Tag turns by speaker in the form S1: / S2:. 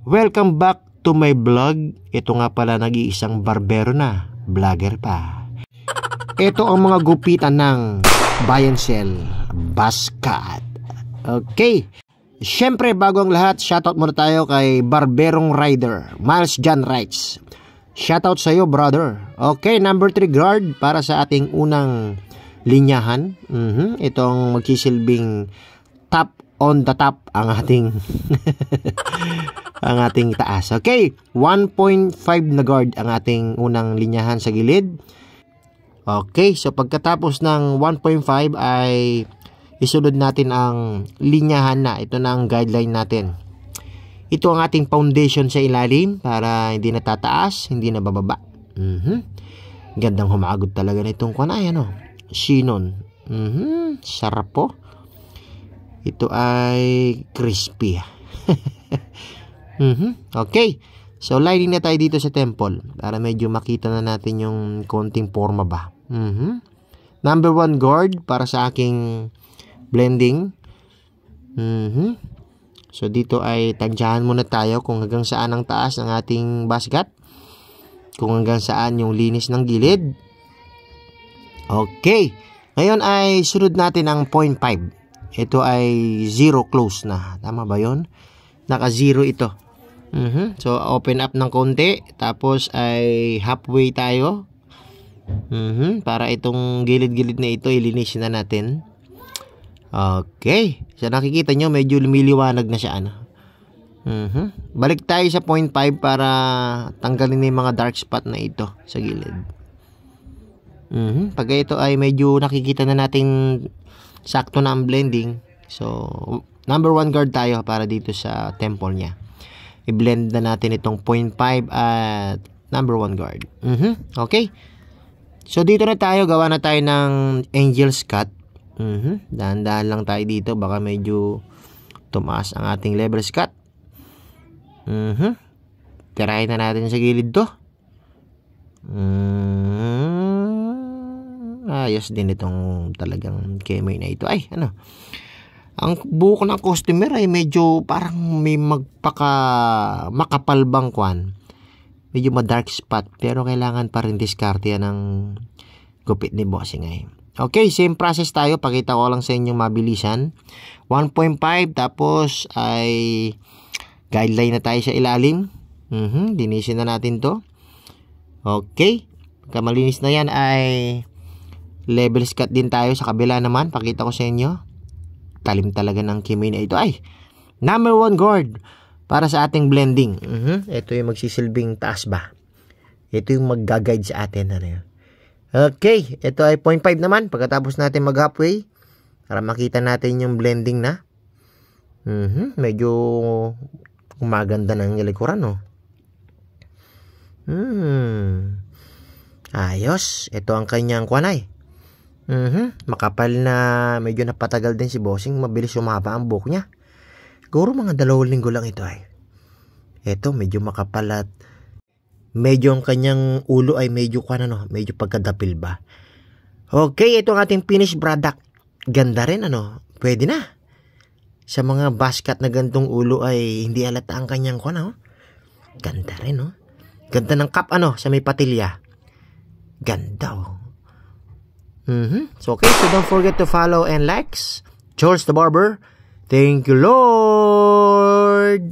S1: Welcome back to my vlog. Ito nga pala nag-iisang barbero na, vlogger pa. Ito ang mga gupitan ng buy and sell basket. Okay. Siyempre, bago ang lahat, shoutout muna tayo kay Barberong Rider, Miles John Wrights. Shoutout sa iyo, brother. Okay, number 3 guard para sa ating unang linyahan. Itong magsisilbing top on the top ang ating ang ating taas. Okay, 1.5 na guard ang ating unang linyahan sa gilid. Okay, so pagkatapos ng 1.5 ay isunod natin ang linyahan na. Ito na ang guideline natin. Ito ang ating foundation sa ilalim para hindi na tataas, hindi na bababa. Gandang humagod talaga nitong kunay, ano? Sinon. Sarap po. Ito ay crispy. Okay. So, lining na tayo dito sa temple para medyo makita na natin yung konting forma ba. Number 1 guard para sa aking blending. So, dito ay tansyahan muna tayo kung hanggang saan ang taas ng ating basket. Kung hanggang saan yung linis ng gilid. Okay. Ngayon ay sunod natin ang 0.5. Ito ay 0 close na. Tama ba yun? Naka-0 ito. So, open up ng konti. Tapos ay halfway tayo. Para itong gilid-gilid na ito, ilinisin na natin. Okay. So, nakikita nyo, medyo lumiliwanag na siya. Ano? Balik tayo sa 0.5 para tanggalin yung mga dark spot na ito sa gilid. Pag ito ay medyo nakikita na natin sakto na ang blending. So, number 1 guard tayo para dito sa temple niya. I-blend na natin itong 0.5 at number 1 guard. Okay. So, dito na tayo. Gawa na tayo ng angel's cut. Dahan-dahan lang tayo dito. Baka medyo tumaas ang ating lever's cut. Tirahin na natin sa gilid to. Ayos din itong talagang kemoy na ito. Ay, ano? Ang buhok ng customer ay medyo parang may makapal bang kwan. Medyo ma-dark spot. Pero kailangan pa rin diskarte yan ng gupit ni bossing ay. Okay, same process tayo. Pakita ko lang sa inyo mabilisan. 1.5 tapos ay guideline na tayo sa ilalim. Linisin na natin to. Okay. Pagka malinis na yan ay level cut din tayo sa kabila naman. Pakita ko sa inyo. Talim talaga ng kimay na ito. Ay, number 1 guard para sa ating blending. Ito yung magsisilbing taas ba. Ito yung mag-guide sa atin. Ano yun? Okay, ito ay 0.5 naman. Pagkatapos natin mag-halfway para makita natin yung blending na. Medyo umaganda ng likuran, no? Ayos. Ito ang kanyang kwanay. Makapal na medyo napatagal din si bossing. Mabilis umaba ang buhok niya. Siguro mga 2 linggo lang ito ay. Ito medyo makapal at medyo ang kanyang ulo ay medyo medyo pagkadapil ba. Okay, ito ang ating finished product. Ganda rin, ano? Pwede na. Sa mga basket na gantong ulo ay hindi halata ang kanyang Ganda rin, no? Ganda ng cup, sa may patilya. Ganda, oh. So, okay. So, don't forget to follow and likes. George the Barber. Thank you, Lord.